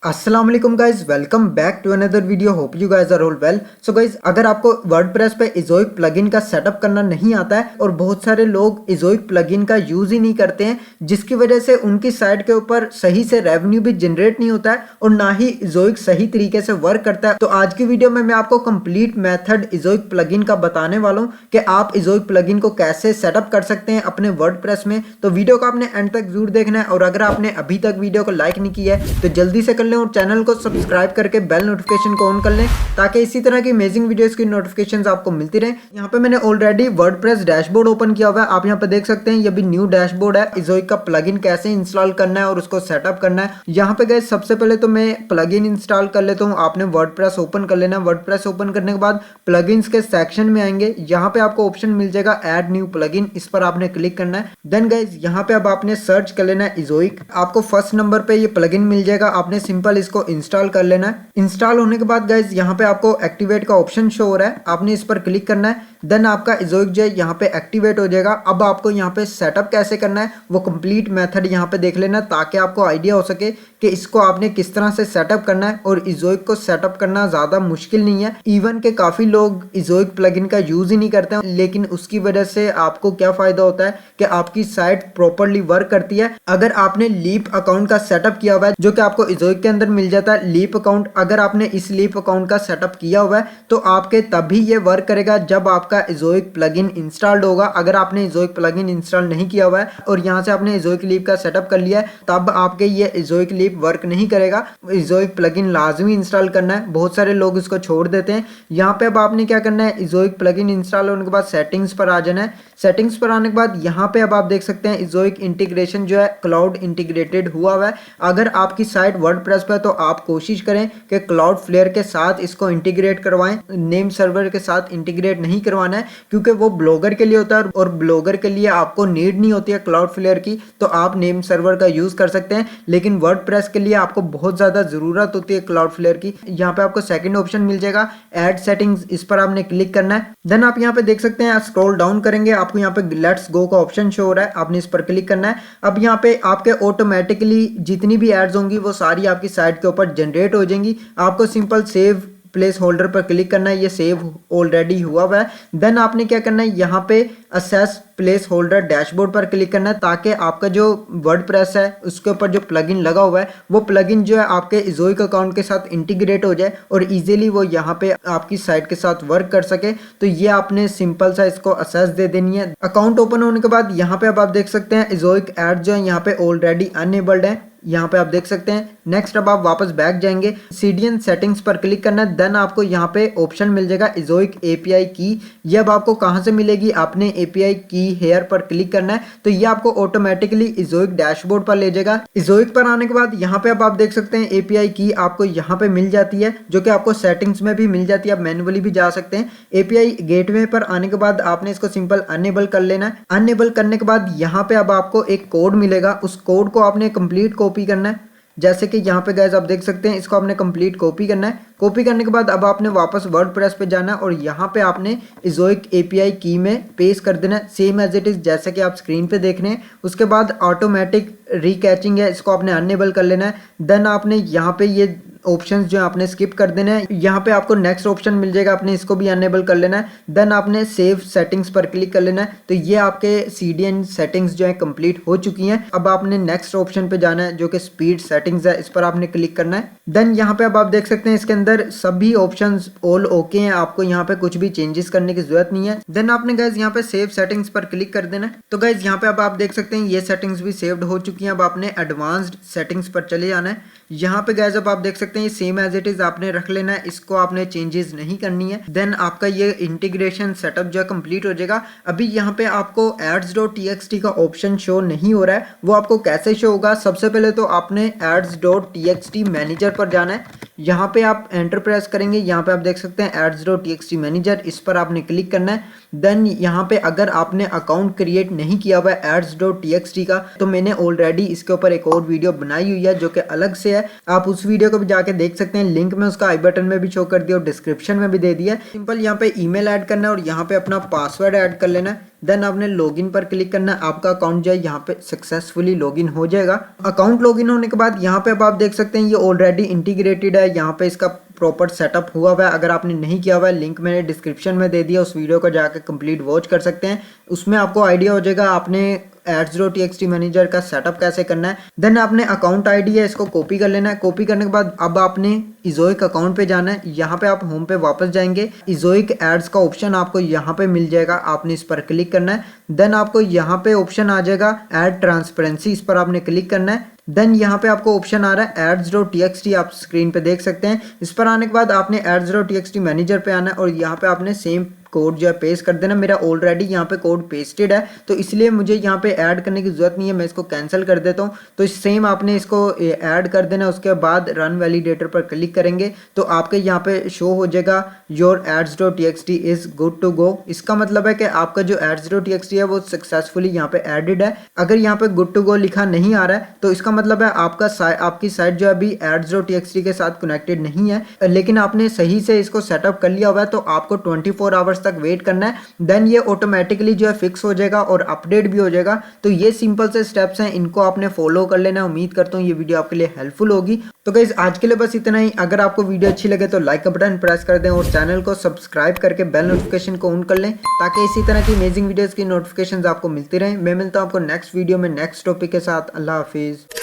अस्सलाम वालेकुम guys, welcome back to another video. Hope you guys are all well. So guys, अगर आपको WordPress पे इज़ोइक प्लगइन का सेटअप करना नहीं आता है और बहुत सारे लोग इज़ोइक प्लगइन का यूज़ ही नहीं करते हैं, जिसकी वजह से उनकी साइट के ऊपर सही से रेवेन्यू भी जनरेट नहीं होता है और ना ही इज़ोइक सही तरीके से वर्क करता है, तो आज की वीडियो में मैं आपको कंप्लीट मेथड इज़ोइक प्लगइन का बताने वाला हूँ कि आप इज़ोइक प्लगइन को कैसे सेटअप कर सकते हैं अपने वर्डप्रेस में। तो वीडियो को आपने एंड तक जरूर देखना है और अगर आपने अभी तक वीडियो को लाइक नहीं किया है तो जल्दी से कर और चैनल को सब्सक्राइब करके बेल नोटिफिकेशन को ऑन कर लें ताकि इसी तरह की अमेजिंग वीडियोस की नोटिफिकेशंस आपको मिलती रहे। यहाँ पे मैंने ऑलरेडी वर्डप्रेस डैशबोर्ड ओपन किया हुआ है, आप यहाँ पे देख सकते हैं। ये भी न्यू डैशबोर्ड है। इज़ोइक का प्लगइन कैसे इंस्टॉल करना है और उसको सेटअप करना है। यहाँ पे गए सबसे पहले तो मैं प्लगइन इंस्टॉल कर लेता हूँ। आपने वर्डप्रेस ओपन कर लेना। वर्डप्रेस ओपन करने के बाद प्लगइन्स के सेक्शन में आएंगे। यहाँ पे आपको ऑप्शन मिल जाएगा ऐड न्यू प्लगइन, इस पर आपने क्लिक करना है। देन गाइज यहाँ पे अब आपने सर्च कर लेना है इज़ोइक। आपको फर्स्ट नंबर पे ये प्लगइन मिल जाएगा। आपने सिंपल इसको इंस्टॉल कर लेना है। इंस्टॉल होने के बाद गाइज यहाँ पे आपको एक्टिवेट का ऑप्शन शो हो रहा है, आपने इस पर क्लिक करना है। देन आपका इज़ोइक जो है यहाँ पे एक्टिवेट हो जाएगा। अब आपको यहाँ पे सेटअप कैसे करना है वो कंप्लीट मेथड यहाँ पे देख लेना ताकि आपको आइडिया हो सके कि इसको आपने किस तरह से सेटअप करना है। और इज़ोइक को सेटअप करना ज़्यादा मुश्किल नहीं है। इवन के काफ़ी लोग इज़ोइक प्लगइन का यूज़ ही नहीं करते हैं, लेकिन उसकी वजह से आपको क्या फ़ायदा होता है कि आपकी साइट प्रॉपरली वर्क करती है। अगर आपने लीप अकाउंट का सेटअप किया हुआ है जो कि आपको इज़ोइक के अंदर मिल जाता है, लीप अकाउंट, अगर आपने इस लीप अकाउंट का सेटअप किया हुआ है तो आपके तभी ये वर्क करेगा जब आपका इज़ोइक प्लगइन इंस्टॉल्ड होगा। अगर आपने इज़ोइक प्लगइन इंस्टॉल नहीं किया हुआ है और यहाँ से आपने इज़ोइक लीप का सेटअप कर लिया है, तब आपके ये इज़ोइक लीप वर्क नहीं करेगा। इज़ोइक प्लगइन लाजमी इंस्टॉल करना है। बहुत सारे लोग इसको छोड़ देते हैं। यहाँ पे अब आपने क्या करना है, इज़ोइक प्लगइन इंस्टॉल होने के बाद सेटिंग्स पर आ जाना है। सेटिंग्स पर आने के बाद यहाँ पे अब आप देख सकते हैं इज़ोइक इंटीग्रेशन जो है क्लाउड इंटीग्रेटेड हुआ है। अगर आपकी साइट वर्डप्रेस पर है तो आप कोशिश करें कि क्लाउड फ्लेयर के साथ इसको इंटीग्रेट करवाएं। नेम सर्वर के साथ इंटीग्रेट नहीं करवाना है क्योंकि वो ब्लॉगर के लिए होता है और ब्लॉगर के लिए आपको नीड नहीं होती है क्लाउड फ्लेयर की, तो आप नेम सर्वर का यूज कर सकते हैं। लेकिन वर्डप्रेस के लिए आपको बहुत ज्यादा जरूरत होती है क्लाउड फ्लेयर की। यहाँ पे आपको सेकंड ऑप्शन मिल जाएगा ऐड सेटिंग्स, इस पर आपने क्लिक करना है। देन आप यहाँ पे देख सकते हैं स्क्रॉल डाउन करेंगे, आपको यहाँ पे लेट्स गो का ऑप्शन शो हो रहा है, आपने इस पर क्लिक करना है। अब यहाँ पे आपके ऑटोमेटिकली जितनी भी एड्स होंगी वो सारी आपकी साइट के ऊपर जनरेट हो जाएंगी। आपको सिंपल सेव प्लेस होल्डर पर क्लिक करना है, ये सेव ऑलरेडी हुआ है। देन आपने क्या करना है, यहाँ पे असेस प्लेस होल्डर डैशबोर्ड पर क्लिक करना है ताकि आपका जो वर्डप्रेस है उसके ऊपर जो प्लगइन लगा हुआ है वो प्लगइन जो है आपके इज़ोइक अकाउंट के साथ इंटीग्रेट हो जाए और इजीली वो यहाँ पे आपकी साइट के साथ वर्क कर सके। तो ये आपने सिंपल सा इसको असेस दे देनी है। अकाउंट ओपन होने के बाद यहाँ पे अब आप देख सकते हैं इज़ोइक ऐड जो है यहाँ पे ऑलरेडी अनएबल्ड है, यहाँ पे आप देख सकते हैं। नेक्स्ट अब आप वापस बैक जाएंगे, सीडीएन सेटिंग्स पर क्लिक करना है। देन आपको यहाँ पे ऑप्शन मिल जाएगा इज़ोइक एपीआई की। ये अब आपको कहाँ से मिलेगी, आपने एपीआई की हेयर पर क्लिक करना है तो ये आपको ऑटोमेटिकली इज़ोइक डैशबोर्ड पर ले जाएगा। इज़ोइक पर आने के बाद यहाँ पे अब आप देख सकते हैं एपीआई की आपको यहाँ पे मिल जाती है जो कि आपको सेटिंग्स में भी मिल जाती है, आप मैन्युअली भी जा सकते हैं। एपीआई गेटवे पर आने के बाद आपने इसको सिंपल अनेबल कर लेना है। अनेबल करने के बाद यहाँ पे अब आपको एक कोड मिलेगा, उस कोड को आपने कंप्लीट कॉपी करना है। जैसे कि यहाँ पे गाइस आप देख सकते हैं, इसको आपने कंप्लीट कॉपी करना है। कॉपी करने के बाद अब आपने वापस वर्डप्रेस पे जाना है और यहाँ पे आपने इज़ोइक एपीआई की में पेस्ट कर देना है सेम एज इट इज़ जैसे कि आप स्क्रीन पे देख रहे हैं। उसके बाद ऑटोमेटिक रीकैचिंग है, इसको आपने अनेबल कर लेना है। देन आपने यहाँ पे ये ऑप्शंस जो आपने स्किप कर देना है। यहाँ पे आपको नेक्स्ट ऑप्शन मिल जाएगा, आपने इसको भी अनेबल कर लेना है। देन आपने सेव सेटिंग्स पर क्लिक कर लेना है। तो ये आपके सीडीएन सेटिंग्स जो है कंप्लीट हो चुकी हैं। अब आपने नेक्स्ट ऑप्शन पे जाना है जो कि स्पीड सेटिंग्स है, इस पर आपने क्लिक करना है। देन यहाँ पे अब आप देख सकते हैं इसके अंदर सभी ऑप्शंस ऑल ओके हैं, आपको यहाँ पे कुछ भी चेंजेस करने की जरूरत नहीं है। देन आपने गाइज यहाँ पे सेव सेटिंग्स पर क्लिक कर देना है। तो गाइज यहाँ पे अब आप देख सकते हैं ये सेटिंग्स भी सेव्ड हो चुकी हैं। अब आपने एडवांस्ड सेटिंग्स पर चले जाना है। यहाँ पे गाइज अब आप देख सकते हैं ये सेम एज इट इज आपने रख लेना है, इसको आपने चेंजेस नहीं करनी है। देन आपका ये इंटीग्रेशन सेटअप जो है कंप्लीट हो जाएगा। अभी यहाँ पे आपको ads.txt का ऑप्शन शो नहीं हो रहा है, वो आपको कैसे शो होगा। सबसे पहले तो आपने ads.txt मैनेजर पर जाना है। यहाँ पे आप एंटर प्रेस करेंगे, यहाँ पे आप देख सकते हैं ads.txt मैनेजर, इस पर आपने क्लिक करना है। देन यहाँ पे अगर आपने अकाउंट क्रिएट नहीं किया हुआ है ads.txt का तो मैंने ऑलरेडी इसके ऊपर एक और वीडियो बनाई हुई है जो कि अलग से है, आप उस वीडियो को भी जाके देख सकते हैं। लिंक में उसका आई बटन में भी शो कर दिया और डिस्क्रिप्शन में भी दे दिया। सिंपल यहाँ पे ईमेल ऐड करना है और यहाँ पे अपना पासवर्ड ऐड कर लेना है। देन आपने लॉगिन पर क्लिक करना है। आपका अकाउंट जो है यहाँ पे सक्सेसफुली लॉगिन हो जाएगा। अकाउंट लॉगिन होने के बाद यहाँ पे अब आप देख सकते हैं ये ऑलरेडी इंटीग्रेटेड है, यहाँ पे इसका प्रॉपर सेटअप हुआ हुआ है। अगर आपने नहीं किया हुआ है, लिंक मैंने डिस्क्रिप्शन में दे दिया, उस वीडियो को जाकर कंप्लीट वॉच कर सकते हैं। उसमें आपको आइडिया हो जाएगा आपने ads.txt मैनेजर का सेटअप कैसे करना है। देन आपने अकाउंट आईडी है, इसको कॉपी कर लेना है। कॉपी करने के बाद अब आपने इजोइक अकाउंट पे जाना है। यहाँ पे आप होम पे वापस जाएंगे, इजोइक एड्स का ऑप्शन आपको यहाँ पे मिल जाएगा, आपने इस पर क्लिक करना है। देन आपको यहाँ पे ऑप्शन आ जाएगा एड ट्रांसपेरेंसी, इस पर आपने क्लिक करना है। देन यहाँ पे आपको ऑप्शन आ रहा है ads.txt, आप स्क्रीन पे देख सकते हैं। इस पर आने के बाद आपने ads.txt मैनेजर पे आना है और यहाँ पे आपने सेम कोड जो है पेस्ट कर देना। मेरा ऑलरेडी यहाँ पे कोड पेस्टेड है तो इसलिए मुझे यहाँ पे ऐड करने की जरूरत नहीं है, मैं इसको कैंसिल कर देता हूँ। तो सेम आपने इसको ऐड कर देना। उसके बाद रन वैलिडेटर पर क्लिक करेंगे तो आपके यहाँ पे शो हो जाएगा your ads.txt is good to go. इसका मतलब है कि आपका जो ads.txt है वो सक्सेसफुली यहाँ पे एडेड है। अगर यहाँ पे गुड टू गो लिखा नहीं आ रहा है तो इसका मतलब है आपकी साइट जो अभी ads.txt के साथ कनेक्टेड नहीं है, लेकिन आपने सही से इसको सेटअप कर लिया हुआ है तो आपको 24 आवर्स तक वेट करना है। देन ये ऑटोमेटिकली जो है फिक्स हो जाएगा और अपडेट भी हो जाएगा। तो ये सिंपल से स्टेप्स हैं, इनको आपने फॉलो कर लेना। उम्मीद करता हूँ ये वीडियो आपके लिए हेल्पफुल होगी। तो गाइस आज के लिए बस इतना ही। अगर आपको वीडियो अच्छी लगे तो लाइक का बटन प्रेस कर दें और चैनल को सब्सक्राइब करके बेल नोटिफिकेशन को ऑन कर लें ताकि इसी तरह की अमेजिंग वीडियोस की नोटिफिकेशंस आपको मिलती रहें। मैं मिलता हूँ आपको नेक्स्ट वीडियो में नेक्स्ट टॉपिक के साथ। अल्लाह हाफिज।